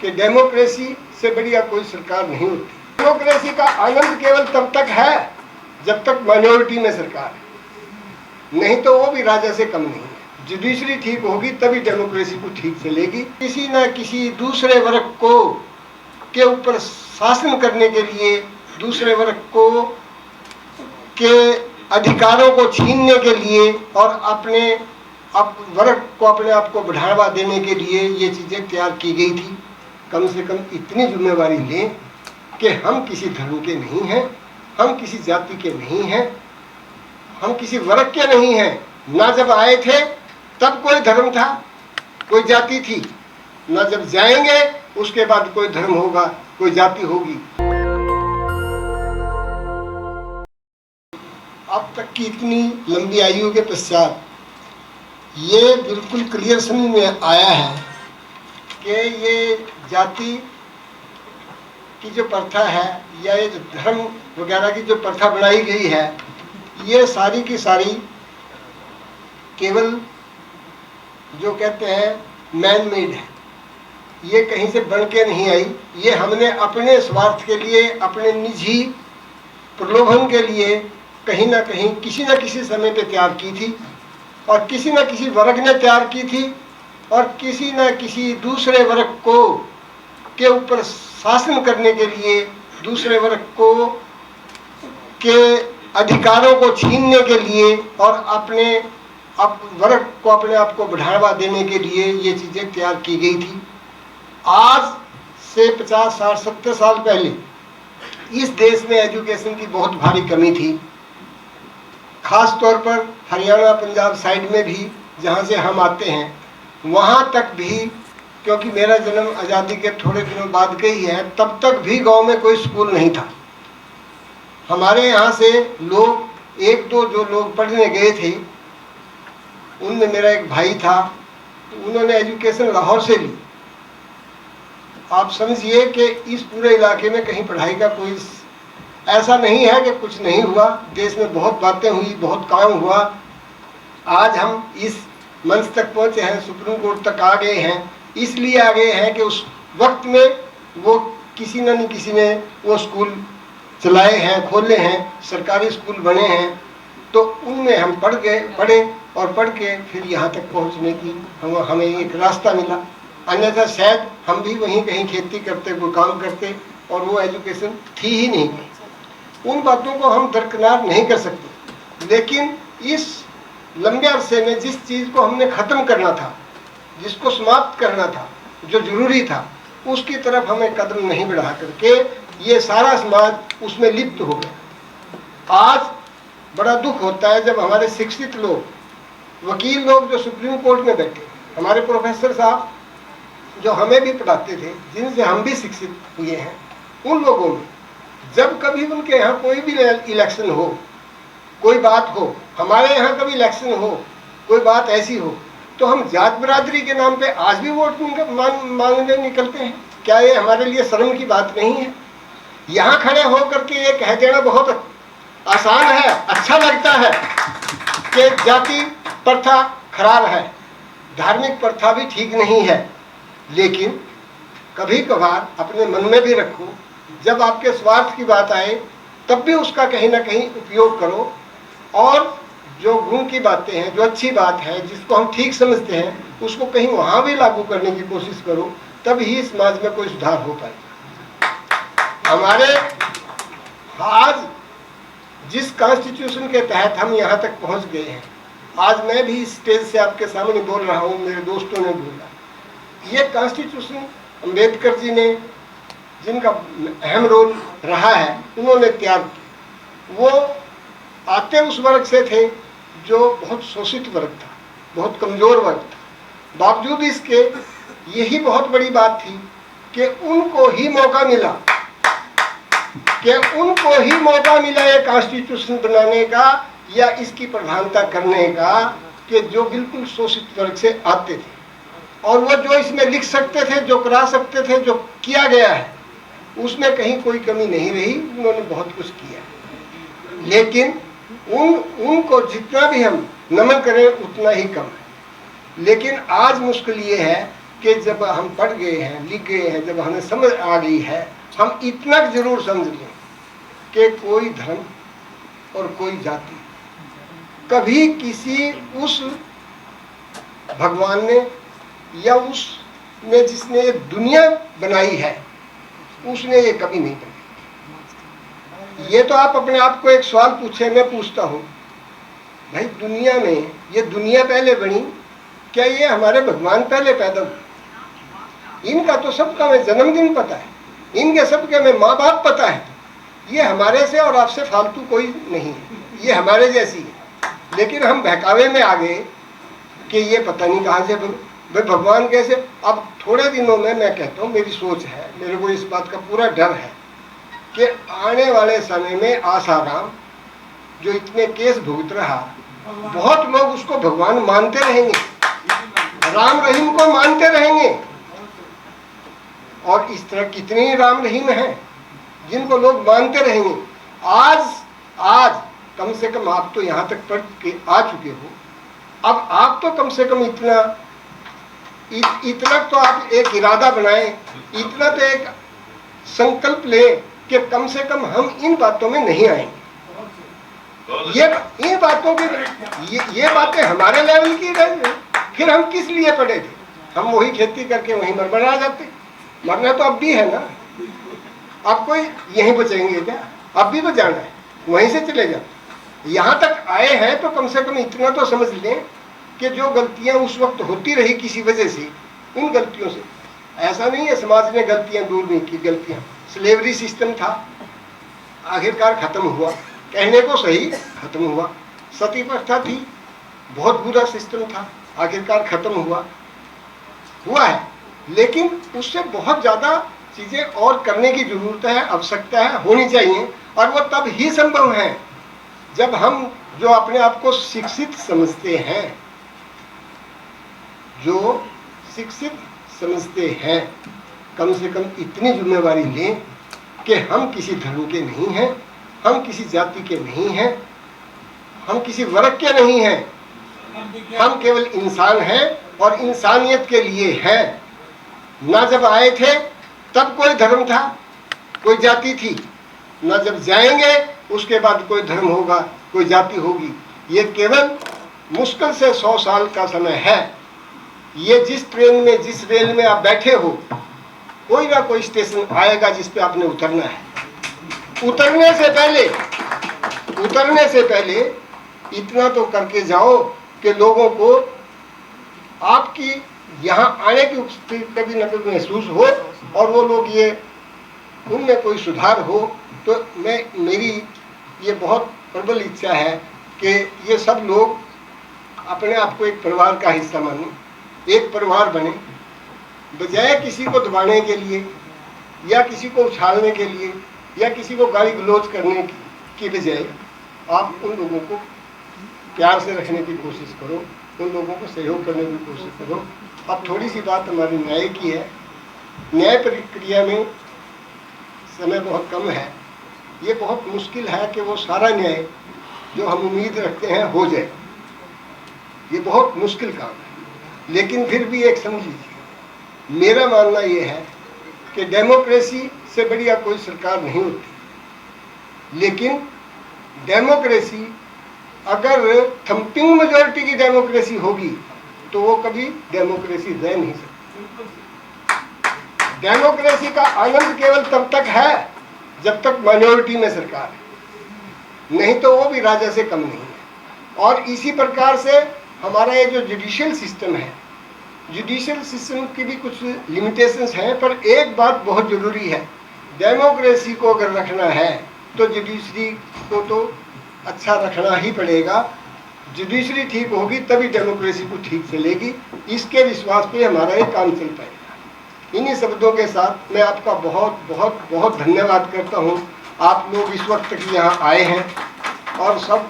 कि डेमोक्रेसी से बढ़िया कोई सरकार नहीं होती। डेमोक्रेसी का आनंद केवल तब तक है जब तक माइनॉरिटी में सरकार है, नहीं तो वो भी राजा से कम नहीं है। जुडिशरी ठीक होगी तभी डेमोक्रेसी को ठीक चलेगी। किसी न किसी दूसरे वर्ग को के ऊपर शासन करने के लिए, दूसरे वर्ग को के अधिकारों को छीनने के लिए और अपने वर्ग को अपने आप को बढ़ावा देने के लिए ये चीज़ें तैयार की गई थी। कम से कम इतनी जिम्मेवारी लें कि हम किसी धर्म के नहीं हैं, हम किसी जाति के नहीं हैं, हम किसी वर्ग के नहीं हैं। ना जब आए थे तब कोई धर्म था, कोई जाति थी, ना जब जाएंगे उसके बाद कोई धर्म होगा, कोई जाति होगी। अब तक की इतनी लंबी आयु के पश्चात ये बिल्कुल क्लियर समझ में आया है कि ये जाति की जो प्रथा है या ये जो धर्म वगैरह की जो प्रथा बनाई गई है, ये सारी की सारी केवल जो कहते हैं मैन मेड है। ये कहीं से बन के नहीं आई, ये हमने अपने स्वार्थ के लिए, अपने निजी प्रलोभन के लिए कहीं ना कहीं किसी न किसी समय पे तैयार की थी और किसी न किसी वर्ग ने तैयार की थी और किसी न किसी दूसरे वर्ग को के ऊपर शासन करने के लिए, दूसरे वर्ग को के अधिकारों को छीनने के लिए और अपने वर्ग को अपने आप को बढ़ावा देने के लिए ये चीज़ें तैयार की गई थी। आज से 50, 60, 70 साल पहले इस देश में एजुकेशन की बहुत भारी कमी थी। खास तौर पर हरियाणा, पंजाब साइड में भी, जहाँ से हम आते हैं, वहाँ तक भी, क्योंकि मेरा जन्म आज़ादी के थोड़े दिनों बाद का ही है, तब तक भी गांव में कोई स्कूल नहीं था। हमारे यहाँ से लोग, एक दो जो लोग पढ़ने गए थे, उनमें मेरा एक भाई था, उन्होंने एजुकेशन लाहौर से ली। आप समझिए कि इस पूरे इलाके में कहीं पढ़ाई का कोई ऐसा नहीं है कि कुछ नहीं हुआ। देश में बहुत बातें हुई, बहुत काम हुआ। आज हम इस मंच तक पहुँचे हैं, सुप्रीम कोर्ट तक आ गए हैं, इसलिए आ गए हैं कि उस वक्त में वो किसी न किसी ने वो स्कूल चलाए हैं, खोले हैं, सरकारी स्कूल बने हैं, तो उनमें हम पढ़े और पढ़ के फिर यहाँ तक पहुँचने की हमें एक रास्ता मिला। अन्यथा शायद हम भी वहीं कहीं खेती करते, कोई काम करते और वो एजुकेशन थी ही नहीं। उन बातों को हम दरकिनार नहीं कर सकते, लेकिन इस लंबे अरसे में जिस चीज़ को हमने ख़त्म करना था, जिसको समाप्त करना था, जो ज़रूरी था, उसकी तरफ हमें कदम नहीं बढ़ा करके ये सारा समाज उसमें लिप्त हो गया। आज बड़ा दुख होता है जब हमारे शिक्षित लोग, वकील लोग जो सुप्रीम कोर्ट में बैठे, हमारे प्रोफेसर साहब जो हमें भी पढ़ाते थे, जिनसे हम भी शिक्षित हुए हैं, उन लोगों में जब कभी उनके यहाँ कोई भी इलेक्शन हो, कोई बात हो, हमारे यहाँ कभी इलेक्शन हो, कोई बात ऐसी हो, तो हम जात बिरादरी के नाम पे आज भी वोट मांगने निकलते हैं। क्या ये हमारे लिए शर्म की बात नहीं है? यहाँ खड़े हो करके ये कह देना बहुत आसान है, अच्छा लगता है कि जाति प्रथा खराब है, धार्मिक प्रथा भी ठीक नहीं है, लेकिन कभी कभार अपने मन में भी रखो, जब आपके स्वार्थ की बात आए तब भी उसका कहीं ना कहीं उपयोग करो और जो गुण की बातें हैं, जो अच्छी बात है, जिसको हम ठीक समझते हैं, उसको कहीं वहाँ भी लागू करने की कोशिश करो, तब ही समाज में कोई सुधार हो पाए। हमारे आज जिस कॉन्स्टिट्यूशन के तहत हम यहाँ तक पहुँच गए हैं, आज मैं भी स्टेज से आपके सामने बोल रहा हूँ, मेरे दोस्तों ने बोला, ये कॉन्स्टिट्यूशन अम्बेडकर जी ने, जिनका अहम रोल रहा है, उन्होंने तैयार किया। वो आते उस वर्ग से थे जो बहुत शोषित वर्ग था, बहुत कमज़ोर वर्ग था। बावजूद इसके यही बहुत बड़ी बात थी कि उनको ही मौका मिला, ये कॉन्स्टिट्यूशन बनाने का या इसकी प्रधानता करने का, कि जो बिल्कुल शोषित वर्ग से आते थे और वो जो इसमें लिख सकते थे, जो करा सकते थे, जो किया गया है, उसमें कहीं कोई कमी नहीं रही। उन्होंने बहुत कुछ किया, लेकिन उनको जितना भी हम नमन करें उतना ही कम है। लेकिन आज मुश्किल ये है कि जब हम पढ़ गए हैं, लिख गए हैं, जब हमें समझ आ गई है, हम इतना जरूर समझ लें कि कोई धर्म और कोई जाति कभी किसी उस भगवान ने या उसने जिसने ये दुनिया बनाई है उसने ये कभी नहीं बनाई। ये तो आप अपने आप को एक सवाल पूछे, मैं पूछता हूँ भाई, दुनिया में ये दुनिया पहले बनी, क्या ये हमारे भगवान पहले पैदा हुए? इनका तो सबका हमें जन्मदिन पता है, इनके सबके हमें माँ बाप पता है। ये हमारे से और आपसे फालतू कोई नहीं है, ये हमारे जैसी है। लेकिन हम बहकावे में आ गए कि ये पता नहीं कहाँ से भाई भगवान कैसे। अब थोड़े दिनों में मैं कहता हूँ, मेरी सोच है, मेरे को इस बात का पूरा डर है कि आने वाले समय में आसाराम जो इतने केस भुगत रहा, बहुत लोग उसको भगवान मानते रहेंगे, राम रहीम को मानते रहेंगे। और इस तरह कितने राम रहीम हैं जिनको लोग मानते रहेंगे। आज कम से कम आप तो यहाँ तक पढ़ के आ चुके हो, अब आप तो कम से कम इतना तो आप एक इरादा बनाएं, इतना तो एक संकल्प लें कि कम से कम हम इन बातों में नहीं आएंगे। ये बातों की ये बातें हमारे लेवल की रही, फिर हम किस लिए पढ़े थे? हम वही खेती करके वहीं मरमरा जाते। मरना तो अब भी है ना, अब कोई यहीं बचेंगे क्या? अब भी तो जाना है, वहीं से चले जाओ। यहाँ तक आए हैं तो कम से कम इतना तो समझ लें कि जो गलतियाँ उस वक्त होती रही किसी वजह से, उन गलतियों से, ऐसा नहीं है समाज ने गलतियाँ दूर नहीं की। गलतियाँ, स्लेवरी सिस्टम था, आखिरकार खत्म हुआ, कहने को सही खत्म हुआ। सती प्रथा थी, बहुत बुरा सिस्टम था, आखिरकार खत्म हुआ है। लेकिन उससे बहुत ज़्यादा चीज़ें और करने की जरूरत है, आवश्यकता है, होनी चाहिए। और वो तब ही संभव है जब हम जो अपने आप को शिक्षित समझते हैं, जो शिक्षित समझते हैं, कम से कम इतनी जिम्मेवारी लें कि हम किसी धर्म के नहीं हैं, हम किसी जाति के नहीं हैं, हम किसी वर्ग के नहीं हैं, हम केवल इंसान हैं और इंसानियत के लिए हैं। ना जब आए थे तब कोई धर्म था, कोई जाति थी, ना जब जाएंगे उसके बाद कोई धर्म होगा, कोई जाति होगी। ये केवल मुश्किल से 100 साल का समय है। ये जिस ट्रेन में, जिस रेल में आप बैठे हो, कोई ना कोई स्टेशन आएगा जिस पे आपने उतरना है। उतरने से पहले इतना तो करके जाओ कि लोगों को आपकी यहाँ आने की उपस्थिति कभी न कभी महसूस हो और वो लोग ये उनमें कोई सुधार हो। तो मेरी ये बहुत प्रबल इच्छा है कि ये सब लोग अपने आप को एक परिवार का हिस्सा माने, एक परिवार बने, बजाय किसी को दबाने के लिए या किसी को उछालने के लिए या किसी को गाली गलौज करने की बजाय आप उन लोगों को प्यार से रखने की कोशिश करो, उन लोगों को सहयोग करने की कोशिश करो। अब थोड़ी सी बात हमारी न्याय की है। न्याय प्रक्रिया में समय बहुत कम है। ये बहुत मुश्किल है कि वो सारा न्याय जो हम उम्मीद रखते हैं हो जाए। ये बहुत मुश्किल काम है, लेकिन फिर भी एक समझ लीजिए, मेरा मानना ये है कि डेमोक्रेसी से बढ़िया कोई सरकार नहीं होती। लेकिन डेमोक्रेसी अगर थम्पिंग मेजॉरिटी की डेमोक्रेसी होगी तो वो कभी डेमोक्रेसी रह नहीं सकती। डेमोक्रेसी का आनंद केवल तब तक है जब तक माइनॉरिटी में सरकार है, नहीं तो वो भी राजा से कम नहीं है। और इसी प्रकार से हमारा ये जो जुडिशियल सिस्टम है, जुडिशियल सिस्टम की भी कुछ लिमिटेशंस हैं, पर एक बात बहुत ज़रूरी है, डेमोक्रेसी को अगर रखना है तो जुडिशरी को तो अच्छा रखना ही पड़ेगा। जुडिशरी ठीक होगी तभी डेमोक्रेसी को ठीक चलेगी। इसके विश्वास पे हमारा ये काम चल पाएगा। इन्हीं शब्दों के साथ मैं आपका बहुत बहुत बहुत धन्यवाद करता हूँ। आप लोग इस वक्त तक यहाँ आए हैं और सब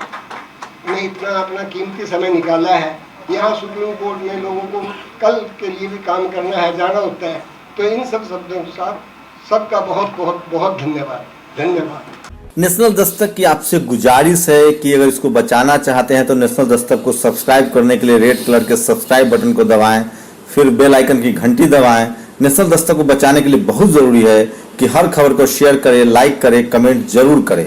ने इतना अपना कीमती समय निकाला है। यहाँ सुप्रीम कोर्ट में लोगों को कल के लिए भी काम करना है, जाना होता है। तो इन सब शब्दों के साथ सबका बहुत बहुत बहुत धन्यवाद। नेशनल दस्तक की आपसे गुजारिश है कि अगर इसको बचाना चाहते हैं तो नेशनल दस्तक को सब्सक्राइब करने के लिए रेड कलर के सब्सक्राइब बटन को दबाएं, फिर बेल आइकन की घंटी दबाएं। नेशनल दस्तक को बचाने के लिए बहुत जरूरी है कि हर खबर को शेयर करें, लाइक करें, कमेंट जरूर करें।